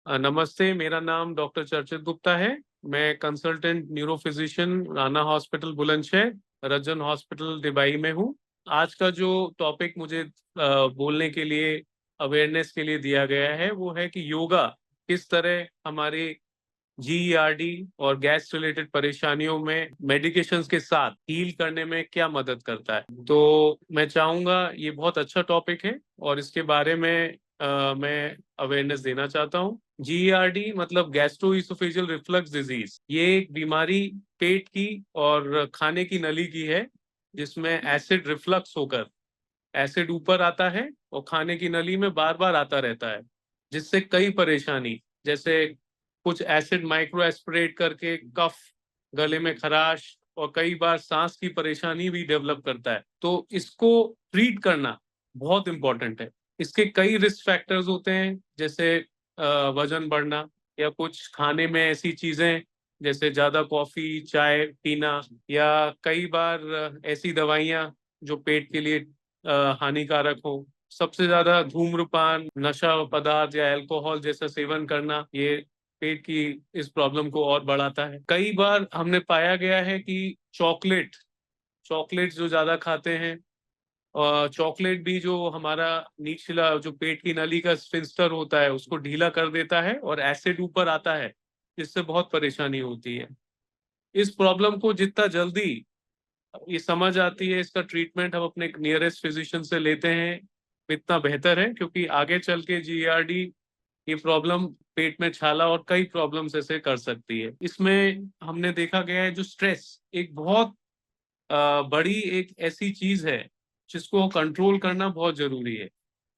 नमस्ते, मेरा नाम डॉक्टर चर्चित गुप्ता है। मैं consultant neurophysician Rana hospital Bulandshahr, Rajjan hospital Dibai में हूँ। आज का जो टॉपिक मुझे बोलने के लिए, अवेयरनेस के लिए दिया गया है, वो है कि योगा किस तरह हमारी जीईआरडी और गैस रिलेटेड परेशानियों में मेडिकेशंस के साथ हील करने में क्या मदद करता है। तो मैं चाहूंगा, ये बहुत अच्छा टॉपिक है और इसके बारे में मैं अवेयरनेस देना चाहता हूँ। जीईआरडी मतलब गैस्ट्रोइसोफेजियल रिफ्लक्स डिजीज। ये एक बीमारी पेट की और खाने की नली की है, जिसमें एसिड रिफ्लक्स होकर एसिड ऊपर आता है और खाने की नली में बार बार आता रहता है, जिससे कई परेशानी, जैसे कुछ एसिड माइक्रो एस्पिरेट करके कफ, गले में खराश और कई बार सांस की परेशानी भी डेवलप करता है। तो इसको ट्रीट करना बहुत इंपॉर्टेंट है। इसके कई रिस्क फैक्टर्स होते हैं, जैसे वजन बढ़ना या कुछ खाने में ऐसी चीजें जैसे ज्यादा कॉफी चाय पीना, या कई बार ऐसी दवाइयाँ जो पेट के लिए हानिकारक हो। सबसे ज्यादा धूम्रपान, नशा पदार्थ या अल्कोहल जैसा सेवन करना, ये पेट की इस प्रॉब्लम को और बढ़ाता है। कई बार हमने पाया गया है कि चॉकलेट जो ज्यादा खाते हैं, और चॉकलेट भी जो हमारा निचला जो पेट की नली का स्फिंक्टर होता है उसको ढीला कर देता है और एसिड ऊपर आता है, जिससे बहुत परेशानी होती है। इस प्रॉब्लम को जितना जल्दी ये समझ आती है, इसका ट्रीटमेंट हम अपने नियरेस्ट फिजिशियन से लेते हैं, इतना बेहतर है, क्योंकि आगे चल के जीआरडी ये प्रॉब्लम पेट में छाला और कई प्रॉब्लम्स ऐसे कर सकती है। इसमें हमने देखा गया है जो स्ट्रेस एक बहुत बड़ी एक ऐसी चीज है जिसको कंट्रोल करना बहुत जरूरी है,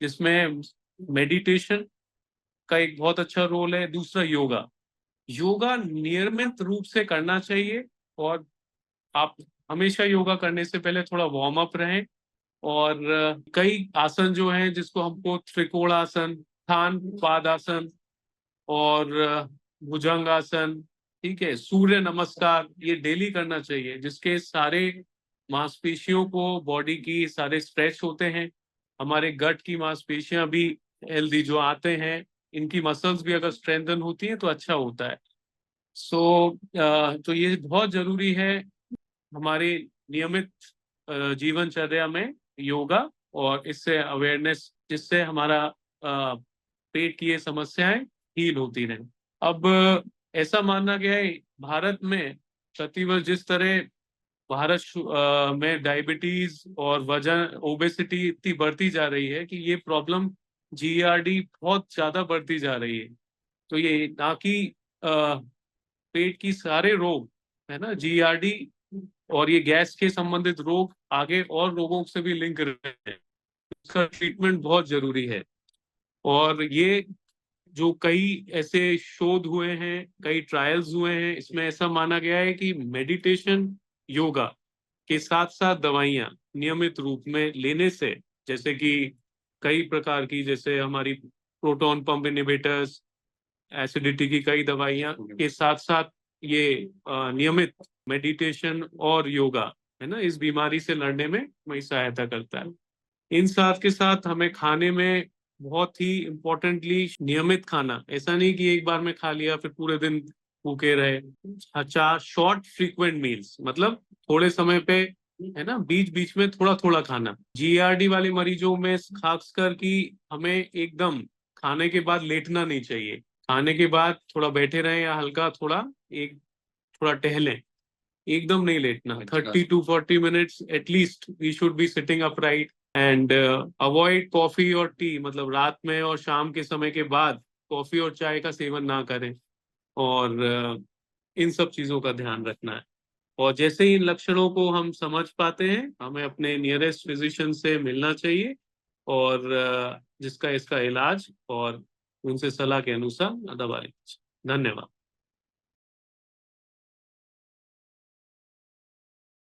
जिसमें मेडिटेशन का एक बहुत अच्छा रोल है। दूसरा, योगा। योगा नियमित रूप से करना चाहिए, और आप हमेशा योगा करने से पहले थोड़ा वार्म अप रहें। और कई आसन जो हैं जिसको हमको त्रिकोणासन, स्थान पादासन और भुजंगासन, ठीक है, सूर्य नमस्कार, ये डेली करना चाहिए, जिसके सारे मांसपेशियों को, बॉडी की सारे स्ट्रेच होते हैं। हमारे गट की मांसपेशियां भी हेल्दी जो आते हैं, इनकी मसल्स भी अगर स्ट्रेंथन होती हैं तो अच्छा होता है। तो ये बहुत जरूरी है हमारी नियमित जीवनचर्या में योगा, और इससे अवेयरनेस, जिससे हमारा पेट की ये समस्याएं हील होती रहें। अब ऐसा माना गया है भारत में प्रतिवर्ष जिस तरह में डायबिटीज और वजन, ओबेसिटी इतनी बढ़ती जा रही है कि ये प्रॉब्लम जीआरडी बहुत ज्यादा बढ़ती जा रही है। तो ये ना कि पेट की सारे रोग, है ना, जीआरडी और ये गैस के संबंधित रोग आगे और रोगों से भी लिंक रहते हैं। इसका ट्रीटमेंट बहुत जरूरी है। और ये जो कई ऐसे शोध हुए हैं, कई ट्रायल्स हुए हैं, इसमें ऐसा माना गया है कि मेडिटेशन, योगा के साथ साथ दवाइयाँ नियमित रूप में लेने से, जैसे कि कई प्रकार की, जैसे हमारी प्रोटॉन पंप इनहिबिटर्स, एसिडिटी की कई दवाइयाँ के साथ साथ ये नियमित मेडिटेशन और योगा, है ना, इस बीमारी से लड़ने में हमें सहायता करता है। इन साथ के साथ हमें खाने में बहुत ही इम्पोर्टेंटली नियमित खाना, ऐसा नहीं कि एक बार में खा लिया फिर पूरे दिन भूखे रहे। अच्छा, शॉर्ट फ्रीक्वेंट मील्स, मतलब थोड़े समय पे, है ना, बीच बीच में थोड़ा थोड़ा खाना। जीआरडी वाले मरीजों में खासकर कि हमें एकदम खाने के बाद लेटना नहीं चाहिए। खाने के बाद थोड़ा बैठे रहें या हल्का थोड़ा टहलें, एकदम नहीं लेटना। 30 to 40 minutes at least we should be sitting upright. And avoid coffee और टी, मतलब रात में और शाम के समय के बाद कॉफी और चाय का सेवन ना करें। और इन सब चीजों का ध्यान रखना है। और जैसे ही इन लक्षणों को हम समझ पाते हैं, हमें अपने नियरेस्ट फिजिशियन से मिलना चाहिए, और जिसका इसका इलाज और उनसे सलाह के अनुसार दवा लेनी चाहिए। धन्यवाद।